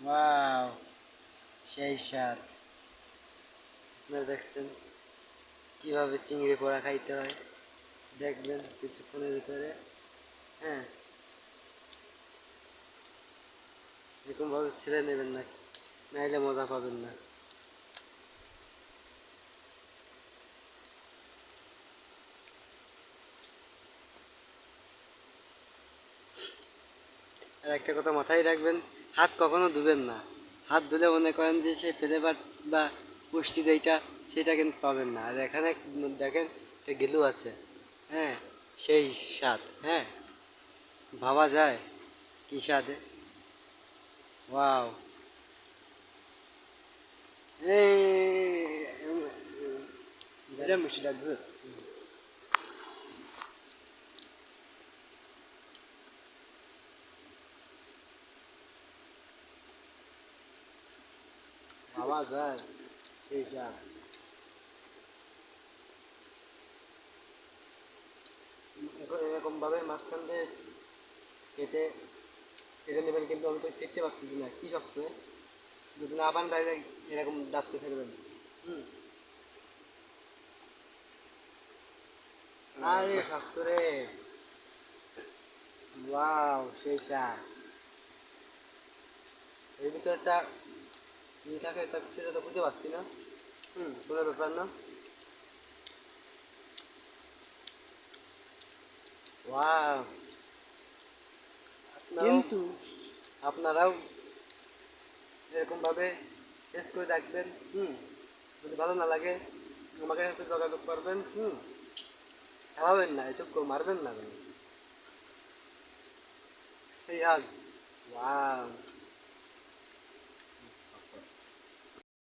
Wow, সেই স্বাদ। আপনারা দেখছেন কীভাবে চিংড়ি পোড়া খাইতে হয়, দেখবেন কিছুক্ষণের ভিতরে। হ্যাঁ, এরকমভাবে ছেড়ে নেবেন না, নাইলে মজা পাবেন না। আর একটা কথা মাথায় রাখবেন, হাত কখনো ধুবেন না। হাত ধুলে মনে করেন যে সে ফ্লেভার বা পুষ্টি যেইটা সেটা কিন্তু পাবেন না। আর এখানে দেখেন একটা গিলু আছে। হ্যাঁ, সেই স্বাদ। হ্যাঁ, ভাবা যায় কি স্বাদে। ওয়াও, এটা মিষ্টি লাগবে। ভাবা যায় সেই স্বাদ। এখন এরকমভাবে মাঝখান দিয়ে কেটে কেটে নেবেন, কিন্তু আমি তো দেখতে পাচ্ছি না কি শক্ত। যদি না পান তাহলে এরকম ডাবতে থাকবেন। হুম, আরে শক্ত রে। ওয়াও, সেই স্বাদ। এর ভিতরে একটা ই থাকে, সেটা তো বুঝতে পারছি না। হুম, কোনো ব্যাপার না। ওয়াও, কিন্তু আপনারাও এরকমভাবে টেস্ট করে দেখবেন। হুম, যদি ভালো না লাগে আমাকে সাথে যোগাযোগ করবেন। হুম, খাওয়াবেন না, এটুকু মারবেন না। এই হাল। ওয়াও।